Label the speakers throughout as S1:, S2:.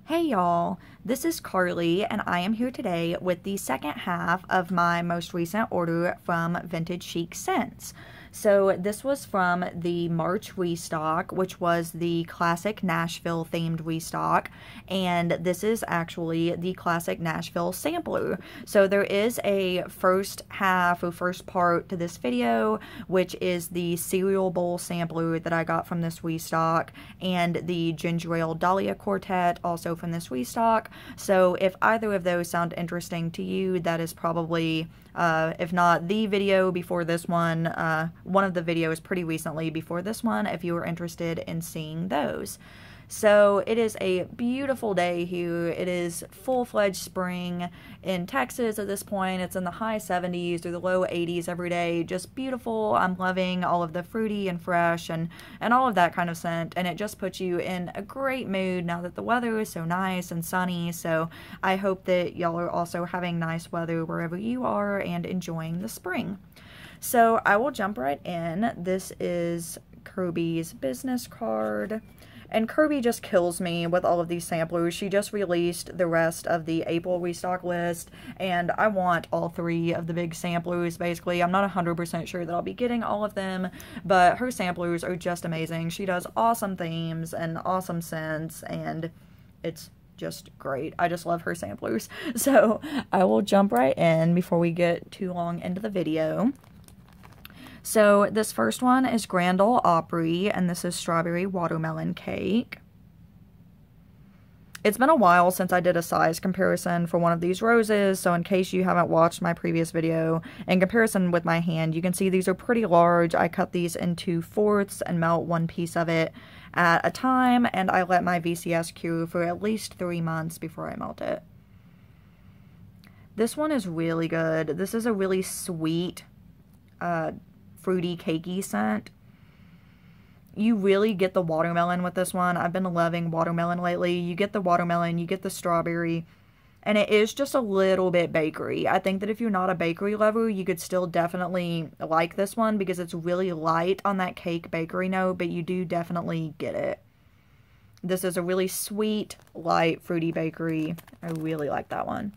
S1: Hey y'all, this is Carly and I am here today with the second half of my most recent order from Vintage Chic Scents. So this was from the March restock, which was the classic Nashville themed restock, and this is actually the classic Nashville sampler. So there is a first half or first part to this video, which is the cereal bowl sampler that I got from this restock, and the ginger ale dahlia quartet also from this restock. So if either of those sound interesting to you, that is probably if not the video before this one of the videos pretty recently before this one, if you were interested in seeing those. So it is a beautiful day here. It is full-fledged spring in Texas at this point. It's in the high 70s or the low 80s every day. Just beautiful. I'm loving all of the fruity and fresh and all of that kind of scent. And it just puts you in a great mood now that the weather is so nice and sunny. So I hope that y'all are also having nice weather wherever you are and enjoying the spring. So I will jump right in. This is Kirby's business card. And Kirby just kills me with all of these samplers. She just released the rest of the April restock list, and I want all three of the big samplers, basically. I'm not 100% sure that I'll be getting all of them, but her samplers are just amazing. She does awesome themes and awesome scents, and it's just great. I just love her samplers. So I will jump right in before we get too long into the video. So this first one is Ole Opry, and this is strawberry watermelon cake. It's been a while since I did a size comparison for one of these roses, so in case you haven't watched my previous video, in comparison with my hand, you can see these are pretty large. I cut these into fourths and melt one piece of it at a time, and I let my VCS cure for at least 3 months before I melt it. This one is really good. This is a really sweet, fruity, cakey scent. You really get the watermelon with this one. I've been loving watermelon lately. You get the watermelon, you get the strawberry, and it is just a little bit bakery. I think that if you're not a bakery lover, you could still definitely like this one because it's really light on that cake bakery note, but you do definitely get it. This is a really sweet, light, fruity bakery. I really like that one.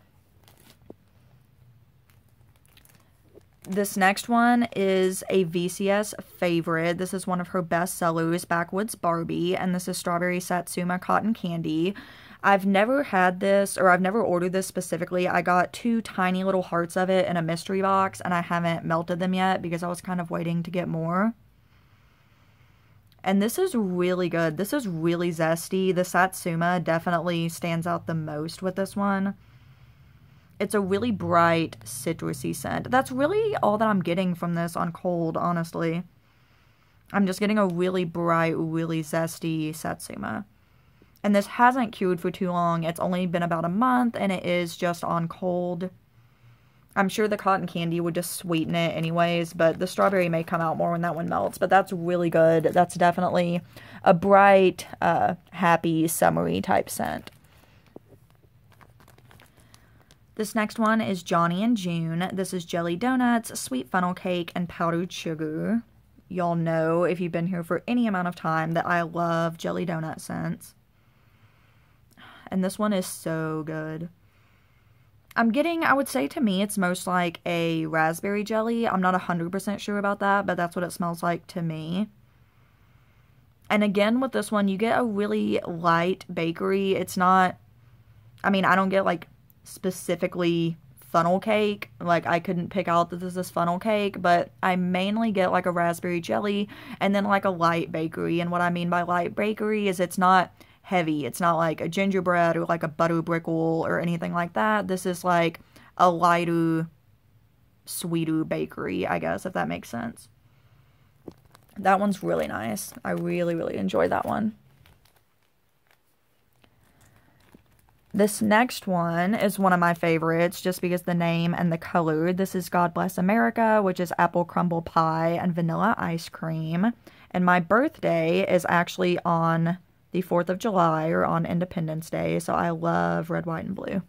S1: This next one is a VCS favorite. This is one of her best sellers, Backwoods Barbie, and this is Strawberry Satsuma Cotton Candy. I've never had this, or I've never ordered this specifically. I got 2 tiny little hearts of it in a mystery box, and I haven't melted them yet because I was kind of waiting to get more. And this is really good. This is really zesty. The Satsuma definitely stands out the most with this one. It's a really bright, citrusy scent. That's really all that I'm getting from this on cold, honestly. I'm just getting a really bright, really zesty Satsuma. And this hasn't cured for too long. It's only been about a month, and it is just on cold. I'm sure the cotton candy would just sweeten it anyways, but the strawberry may come out more when that one melts. But that's really good. That's definitely a bright, happy, summery type scent. This next one is Johnny and June. This is jelly donuts, sweet funnel cake, and powdered sugar. Y'all know, if you've been here for any amount of time, that I love jelly donut scents. And this one is so good. I'm getting, I would say to me, it's most like a raspberry jelly. I'm not 100% sure about that, but that's what it smells like to me. And again, with this one, you get a really light bakery. It's not, I mean, I don't get like specifically funnel cake. Like, I couldn't pick out that this is funnel cake, but I mainly get like a raspberry jelly and then like a light bakery. And what I mean by light bakery is it's not heavy. It's not like a gingerbread or like a butter brickle or anything like that. This is like a lighter, sweeter bakery, I guess, if that makes sense. That one's really nice. I really, really enjoy that one. This next one is one of my favorites just because the name and the color. This is God Bless America, which is apple crumble pie and vanilla ice cream. And my birthday is actually on the 4th of July, or on Independence Day, so I love red, white, and blue.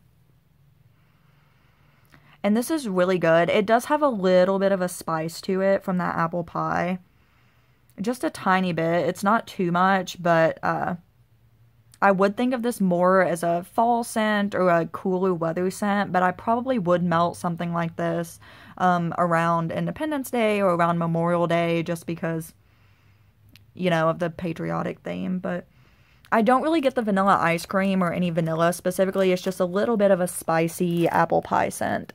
S1: And this is really good. It does have a little bit of a spice to it from that apple pie. Just a tiny bit. It's not too much, but I would think of this more as a fall scent or a cooler weather scent, but I probably would melt something like this around Independence Day or around Memorial Day just because, you know, of the patriotic theme. But I don't really get the vanilla ice cream or any vanilla specifically. It's just a little bit of a spicy apple pie scent.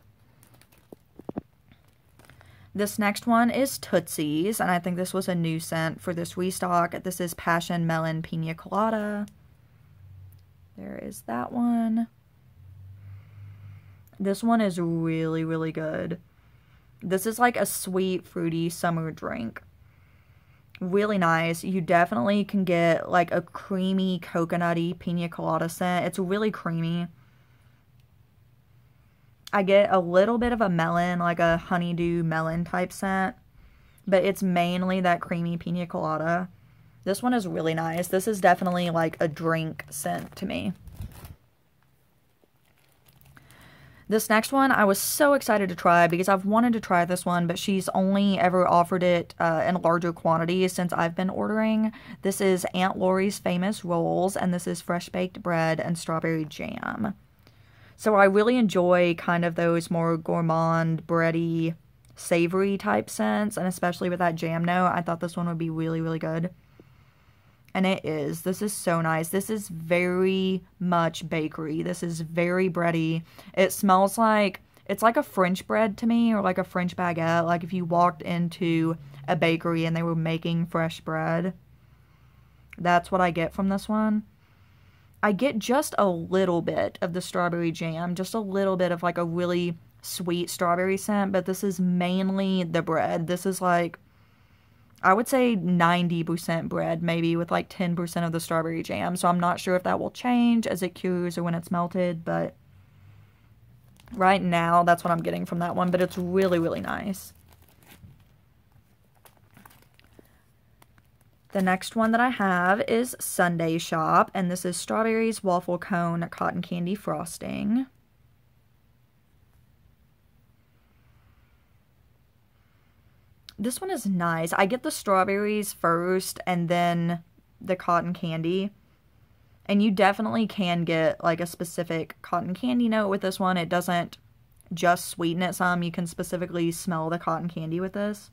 S1: This next one is Tootsie's, and I think this was a new scent for this restock. This is Passion Melon Pina Colada. There is that one. This one is really, really good. This is like a sweet, fruity summer drink. Really nice. You definitely can get like a creamy, coconutty pina colada scent. It's really creamy. I get a little bit of a melon, like a honeydew melon type scent, but it's mainly that creamy pina colada. This one is really nice. This is definitely like a drink scent to me. This next one I was so excited to try because I've wanted to try this one, but she's only ever offered it in larger quantities since I've been ordering. This is Aunt Lori's Famous Rolls, and this is fresh baked bread and strawberry jam. So I really enjoy kind of those more gourmand, bready, savory type scents, and especially with that jam note, I thought this one would be really, really good. And it is. This is so nice. This is very much bakery. This is very bready. It smells like, it's like a French bread to me, or like a French baguette. Like if you walked into a bakery and they were making fresh bread. That's what I get from this one. I get just a little bit of the strawberry jam, just a little bit of like a really sweet strawberry scent, but this is mainly the bread. This is like, I would say 90% bread, maybe with like 10% of the strawberry jam. So I'm not sure if that will change as it cures or when it's melted, but right now that's what I'm getting from that one, but it's really, really nice. The next one that I have is Sunday Shop, and this is Strawberries Waffle Cone Cotton Candy Frosting. This one is nice. I get the strawberries first and then the cotton candy. And you definitely can get like a specific cotton candy note with this one. It doesn't just sweeten it some. You can specifically smell the cotton candy with this.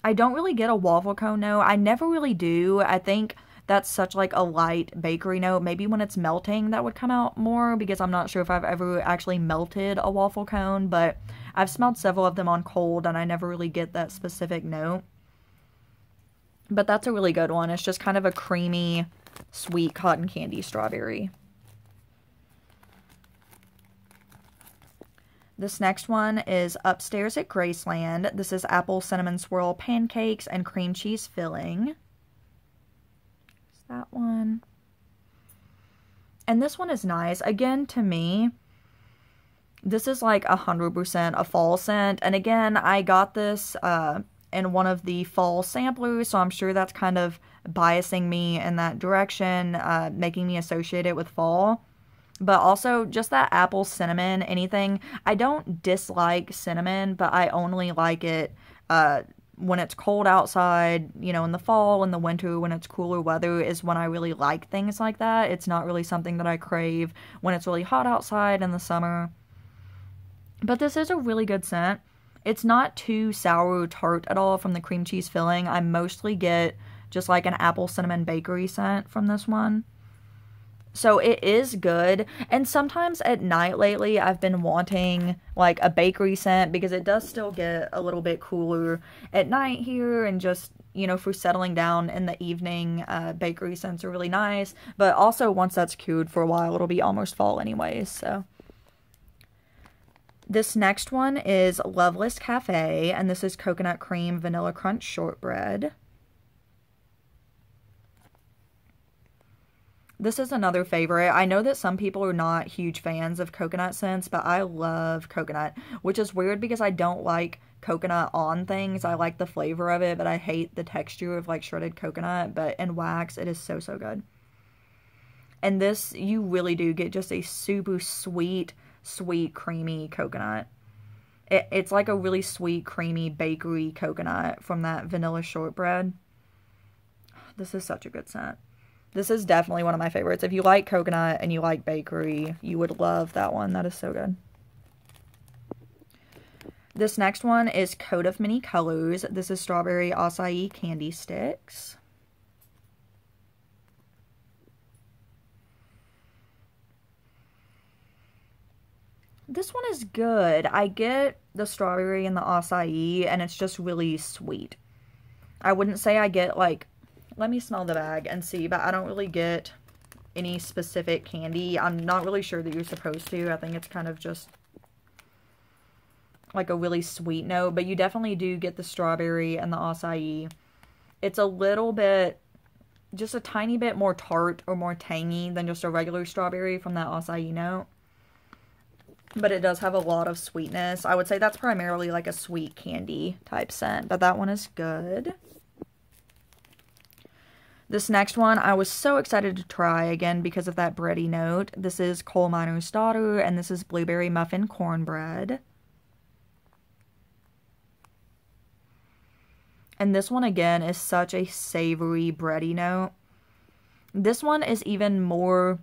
S1: I don't really get a waffle cone note. I never really do. I think that's such like a light bakery note. Maybe when it's melting that would come out more, because I'm not sure if I've ever actually melted a waffle cone, but I've smelled several of them on cold and I never really get that specific note. But that's a really good one. It's just kind of a creamy, sweet cotton candy strawberry. This next one is Upstairs at Graceland. This is apple cinnamon swirl pancakes and cream cheese filling. There's that one. And this one is nice. Again, to me, this is like 100% a fall scent. And again, I got this in one of the fall samplers, so I'm sure that's kind of biasing me in that direction, making me associate it with fall. But also, just that apple cinnamon, anything. I don't dislike cinnamon, but I only like it when it's cold outside, you know, in the fall, in the winter, when it's cooler weather is when I really like things like that. It's not really something that I crave when it's really hot outside in the summer. But this is a really good scent. It's not too sour or tart at all from the cream cheese filling. I mostly get just like an apple cinnamon bakery scent from this one. So it is good, and sometimes at night lately I've been wanting like a bakery scent because it does still get a little bit cooler at night here, and just, you know, for settling down in the evening, bakery scents are really nice, but also once that's cured for a while it'll be almost fall anyways. So this next one is Loveless Cafe, and this is Coconut Cream Vanilla Crunch Shortbread. This is another favorite. I know that some people are not huge fans of coconut scents, but I love coconut, which is weird because I don't like coconut on things. I like the flavor of it, but I hate the texture of like shredded coconut, but in wax, it is so, so good. And this, you really do get just a super sweet, sweet, creamy coconut. It's like a really sweet, creamy bakery coconut from that vanilla shortbread. This is such a good scent. This is definitely one of my favorites. If you like coconut and you like bakery, you would love that one. That is so good. This next one is Coat of Many Colors. This is strawberry acai candy sticks. This one is good. I get the strawberry and the acai, and it's just really sweet. I wouldn't say I get, like, let me smell the bag and see, but I don't really get any specific candy. I'm not really sure that you're supposed to. I think it's kind of just like a really sweet note, but you definitely do get the strawberry and the acai. It's a little bit, just a tiny bit more tart or more tangy than just a regular strawberry from that acai note. But it does have a lot of sweetness. I would say that's primarily like a sweet candy type scent, but that one is good. This next one, I was so excited to try, again, because of that bready note. This is Coal Miner's Daughter, and this is Blueberry Muffin Cornbread. And this one, again, is such a savory, bready note. This one is even more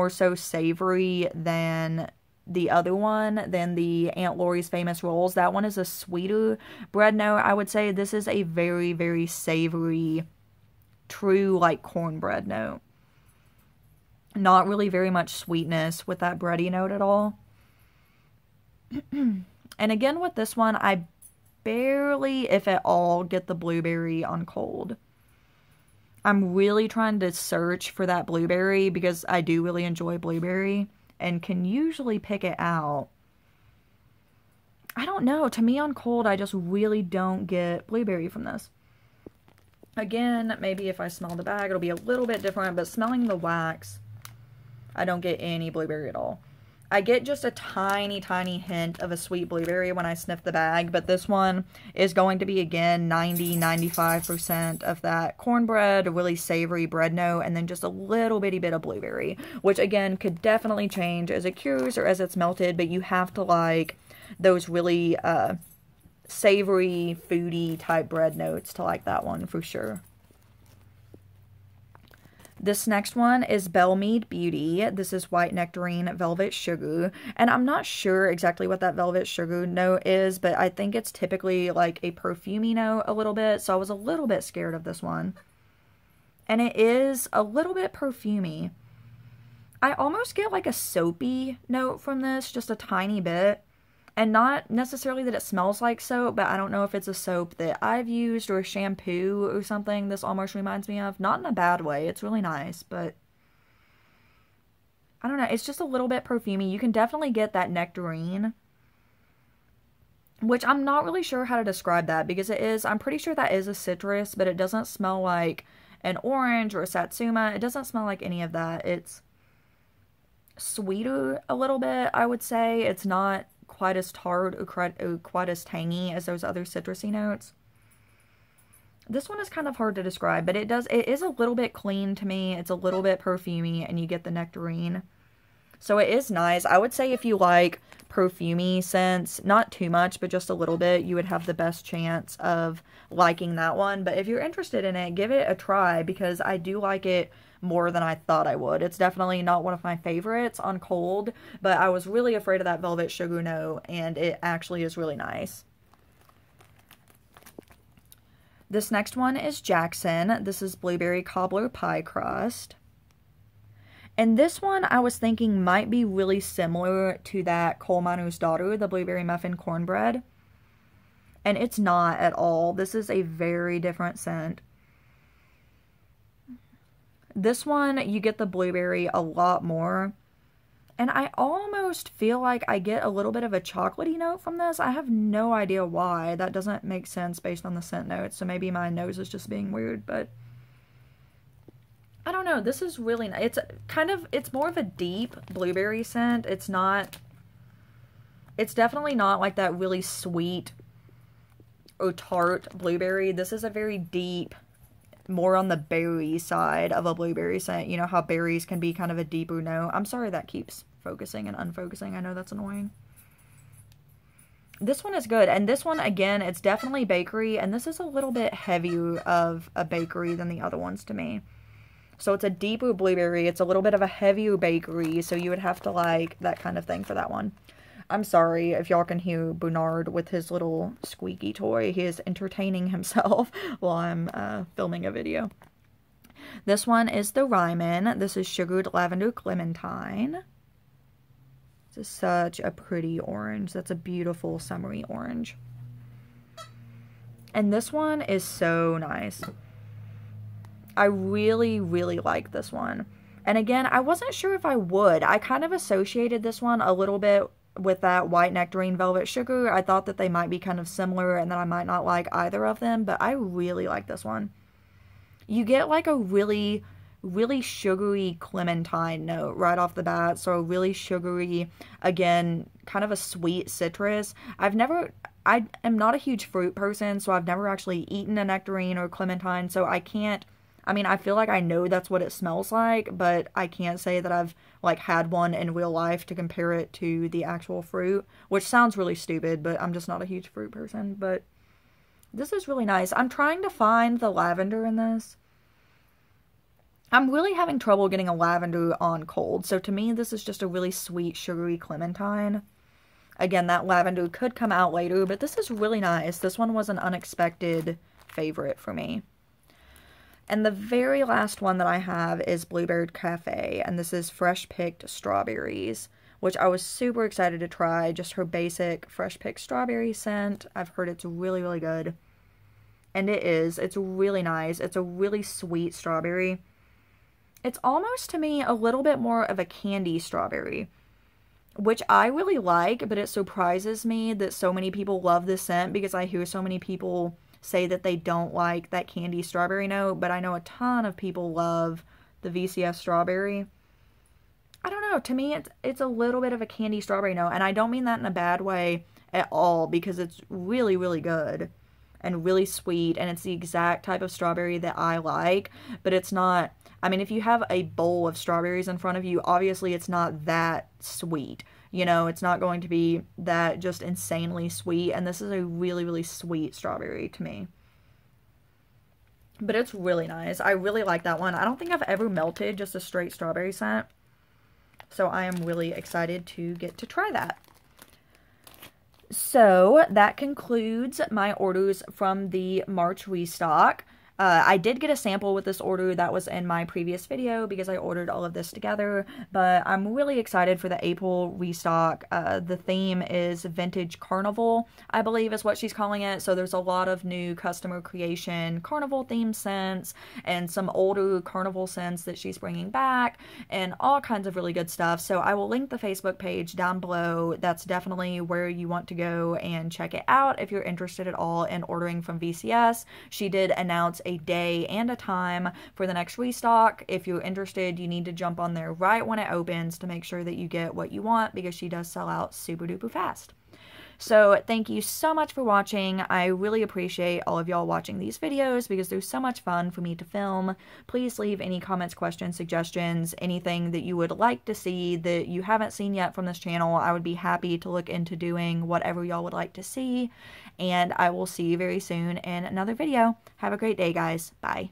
S1: so savory than the other one, than the Aunt Lori's Famous Rolls. That one is a sweeter bread note. I would say this is a very, very savory, true, like, cornbread note. Not really very much sweetness with that bready note at all. And again, with this one, I barely, if at all, get the blueberry on cold. I'm really trying to search for that blueberry because I do really enjoy blueberry and can usually pick it out. I don't know. To me on cold, I just really don't get blueberry from this. Again, maybe if I smell the bag, it'll be a little bit different, but smelling the wax, I don't get any blueberry at all. I get just a tiny, tiny hint of a sweet blueberry when I sniff the bag, but this one is going to be, again, 90-95% of that cornbread, a really savory bread note, and then just a little bitty bit of blueberry, which, again, could definitely change as it cures or as it's melted, but you have to like those really savory, foodie type bread notes to like that one for sure. This next one is Belmead Beauty. This is White Nectarine Velvet Sugar. And I'm not sure exactly what that velvet sugar note is, but I think it's typically like a perfumey note a little bit. So I was a little bit scared of this one. And it is a little bit perfumey. I almost get like a soapy note from this, just a tiny bit. And not necessarily that it smells like soap, but I don't know if it's a soap that I've used or a shampoo or something this almost reminds me of. Not in a bad way. It's really nice, but I don't know. It's just a little bit perfumey. You can definitely get that nectarine, which I'm not really sure how to describe that because it is, I'm pretty sure that is a citrus, but it doesn't smell like an orange or a Satsuma. It doesn't smell like any of that. It's sweeter a little bit, I would say. It's not quite as tart or quite as tangy as those other citrusy notes. This one is kind of hard to describe, but it is a little bit clean to me. It's a little bit perfumey, and you get the nectarine. So it is nice. I would say if you like perfumey scents, not too much, but just a little bit, you would have the best chance of liking that one. But if you're interested in it, give it a try because I do like it more than I thought I would. It's definitely not one of my favorites on cold, but I was really afraid of that velvet sugar note, and it actually is really nice. This next one is Jackson. This is Blueberry Cobbler Pie Crust. And this one I was thinking might be really similar to that Coal Miner's Daughter, the Blueberry Muffin Cornbread. And it's not at all. This is a very different scent. This one, you get the blueberry a lot more. And I almost feel like I get a little bit of a chocolatey note from this. I have no idea why. That doesn't make sense based on the scent notes. So maybe my nose is just being weird. But I don't know. This is really nice. It's more of a deep blueberry scent. It's definitely not like that really sweet or tart blueberry. This is a very deep, more on the berry side of a blueberry scent. You know how berries can be kind of a deeper note. I'm sorry that keeps focusing and unfocusing. I know that's annoying. This one is good. And this one, again, it's definitely bakery. And this is a little bit heavier of a bakery than the other ones to me. So it's a deeper blueberry. It's a little bit of a heavier bakery, so you would have to like that kind of thing for that one. I'm sorry if y'all can hear Bernard with his little squeaky toy. He is entertaining himself while I'm filming a video. This one is the Ryman. This is sugared lavender Clementine. This is such a pretty orange. That's a beautiful summery orange. And this one is so nice. I really, really like this one. And again, I wasn't sure if I would. I kind of associated this one a little bit with that white nectarine velvet sugar. I thought that they might be kind of similar and that I might not like either of them, but I really like this one. You get like a really, really sugary clementine note right off the bat. So a really sugary, again, kind of a sweet citrus. I am not a huge fruit person, so I've never actually eaten a nectarine or clementine, so I can't, I mean, I feel like I know that's what it smells like, but I can't say that I've, like, had one in real life to compare it to the actual fruit, which sounds really stupid, but I'm just not a huge fruit person. But this is really nice. I'm trying to find the lavender in this. I'm really having trouble getting a lavender on cold, so to me, this is just a really sweet, sugary clementine. Again, that lavender could come out later, but this is really nice. This one was an unexpected favorite for me. And the very last one that I have is Bluebird Cafe, and this is fresh picked strawberries, which I was super excited to try. Just her basic fresh picked strawberry scent. I've heard it's really, really good. And it is. It's really nice. It's a really sweet strawberry. It's almost, to me, a little bit more of a candy strawberry, which I really like, but it surprises me that so many people love this scent because I hear so many people say that they don't like that candy strawberry note, but I know a ton of people love the VCS strawberry. I don't know, to me it's a little bit of a candy strawberry note, and I don't mean that in a bad way at all, because it's really, really good and really sweet, and it's the exact type of strawberry that I like, but it's not, I mean, if you have a bowl of strawberries in front of you, obviously it's not that sweet. You know, it's not going to be that just insanely sweet, and this is a really, really sweet strawberry to me. But it's really nice. I really like that one. I don't think I've ever melted just a straight strawberry scent, so I am really excited to get to try that. So that concludes my orders from the March restock. I did get a sample with this order that was in my previous video because I ordered all of this together, but I'm really excited for the April restock. The theme is Vintage Carnival, I believe is what she's calling it, so there's a lot of new customer creation carnival themed scents and some older carnival scents that she's bringing back and all kinds of really good stuff. So I will link the Facebook page down below. That's definitely where you want to go and check it out if you're interested at all in ordering from VCS. She did announce a day and a time for the next restock. If you're interested, you need to jump on there right when it opens to make sure that you get what you want, because she does sell out super duper fast. So thank you so much for watching. I really appreciate all of y'all watching these videos because they're so much fun for me to film. Please leave any comments, questions, suggestions, anything that you would like to see that you haven't seen yet from this channel. I would be happy to look into doing whatever y'all would like to see. And I will see you very soon in another video. Have a great day, guys. Bye.